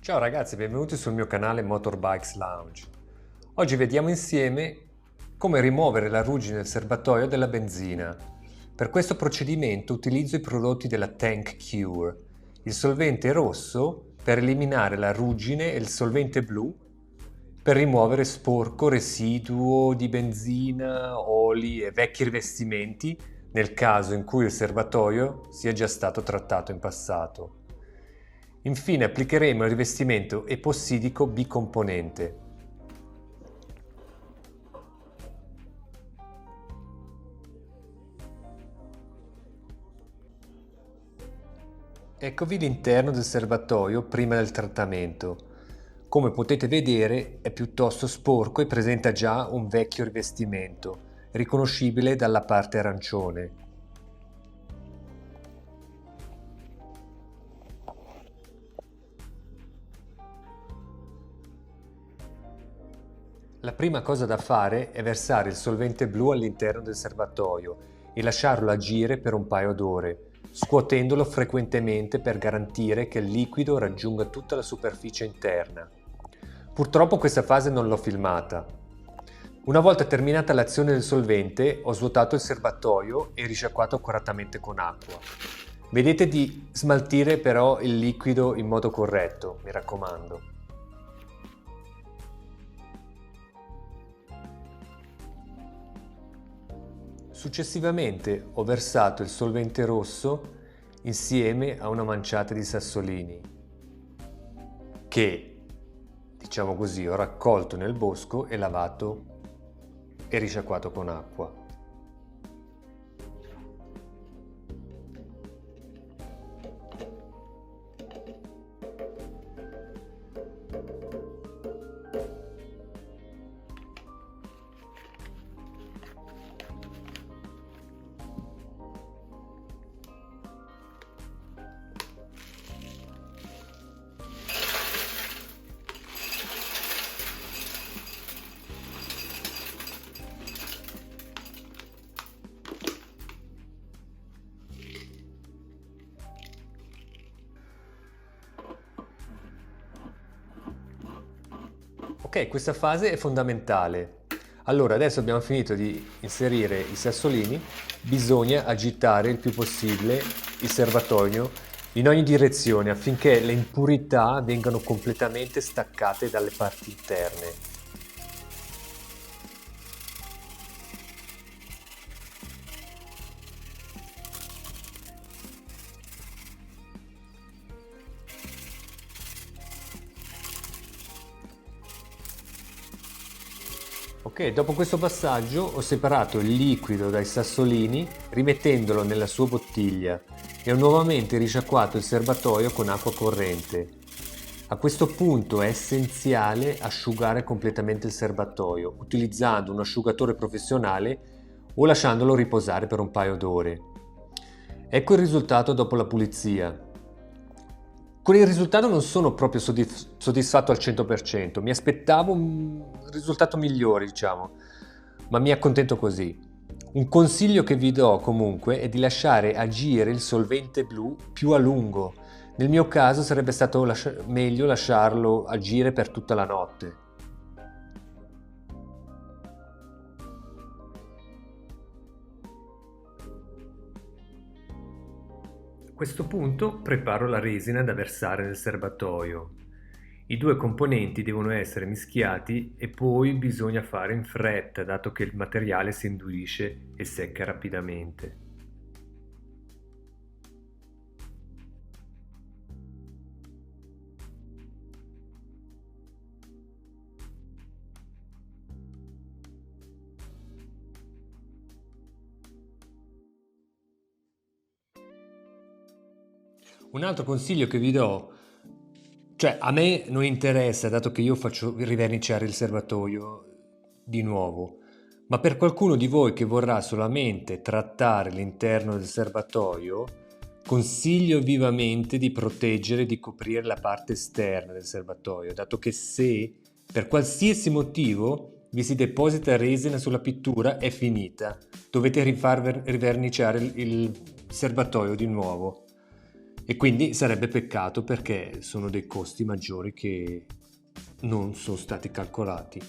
Ciao ragazzi, benvenuti sul mio canale Motorbikes Lounge. Oggi vediamo insieme come rimuovere la ruggine del serbatoio della benzina. Per questo procedimento utilizzo i prodotti della Tank Cure, il solvente rosso per eliminare la ruggine e il solvente blu per rimuovere sporco, residuo di benzina, oli e vecchi rivestimenti nel caso in cui il serbatoio sia già stato trattato in passato. Infine applicheremo il rivestimento epossidico bicomponente. Eccovi l'interno del serbatoio prima del trattamento. Come potete vedere è piuttosto sporco e presenta già un vecchio rivestimento, riconoscibile dalla parte arancione. La prima cosa da fare è versare il solvente blu all'interno del serbatoio e lasciarlo agire per un paio d'ore, scuotendolo frequentemente per garantire che il liquido raggiunga tutta la superficie interna. Purtroppo questa fase non l'ho filmata. Una volta terminata l'azione del solvente, ho svuotato il serbatoio e risciacquato accuratamente con acqua. Vedete di smaltire però il liquido in modo corretto, mi raccomando. Successivamente ho versato il solvente rosso insieme a una manciata di sassolini che, diciamo così, ho raccolto nel bosco e lavato e risciacquato con acqua. Ok, questa fase è fondamentale. Allora, adesso abbiamo finito di inserire i sassolini, bisogna agitare il più possibile il serbatoio in ogni direzione affinché le impurità vengano completamente staccate dalle parti interne. Ok, dopo questo passaggio ho separato il liquido dai sassolini rimettendolo nella sua bottiglia e ho nuovamente risciacquato il serbatoio con acqua corrente. A questo punto è essenziale asciugare completamente il serbatoio utilizzando un asciugatore professionale o lasciandolo riposare per un paio d'ore. Ecco il risultato dopo la pulizia. Con il risultato non sono proprio soddisfatto al 100%, mi aspettavo un risultato migliore, diciamo, ma mi accontento così. Un consiglio che vi do comunque è di lasciare agire il solvente blu più a lungo. Nel mio caso sarebbe stato meglio lasciarlo agire per tutta la notte. A questo punto preparo la resina da versare nel serbatoio. I due componenti devono essere mischiati e poi bisogna fare in fretta dato che il materiale si indurisce e secca rapidamente. Un altro consiglio che vi do, cioè a me non interessa dato che io faccio riverniciare il serbatoio di nuovo, ma per qualcuno di voi che vorrà solamente trattare l'interno del serbatoio, consiglio vivamente di proteggere e di coprire la parte esterna del serbatoio, dato che se per qualsiasi motivo vi si deposita resina sulla pittura è finita, dovete riverniciare il serbatoio di nuovo. E quindi sarebbe peccato perché sono dei costi maggiori che non sono stati calcolati.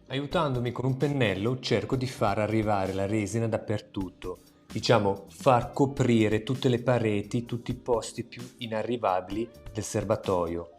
Aiutandomi con un pennello cerco di far arrivare la resina dappertutto, diciamo far coprire tutte le pareti, tutti i posti più inarrivabili del serbatoio.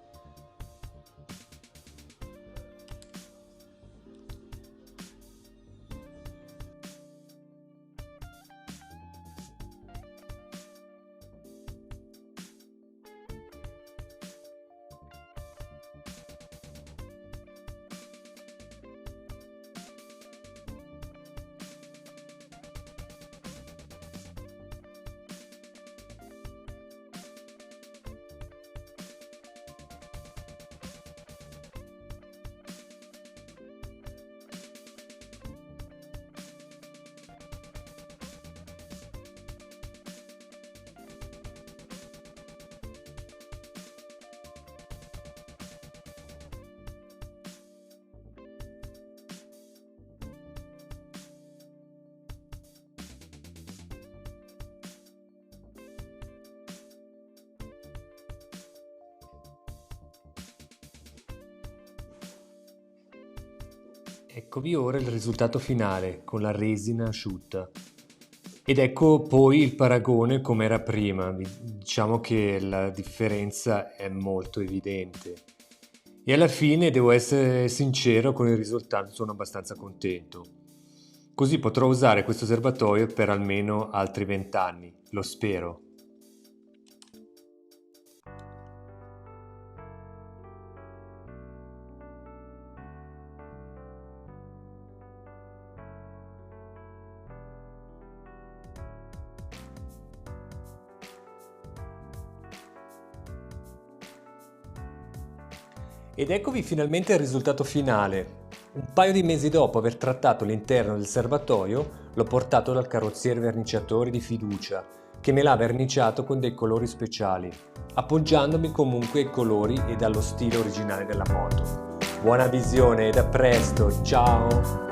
Eccovi ora il risultato finale con la resina asciutta. Ed ecco poi il paragone come era prima, diciamo che la differenza è molto evidente. E alla fine devo essere sincero, con il risultato sono abbastanza contento. Così potrò usare questo serbatoio per almeno altri 20 anni, lo spero. Ed eccovi finalmente il risultato finale. Un paio di mesi dopo aver trattato l'interno del serbatoio, l'ho portato dal carrozziere verniciatore di fiducia, che me l'ha verniciato con dei colori speciali, appoggiandomi comunque ai colori e allo stile originale della moto. Buona visione ed a presto, ciao!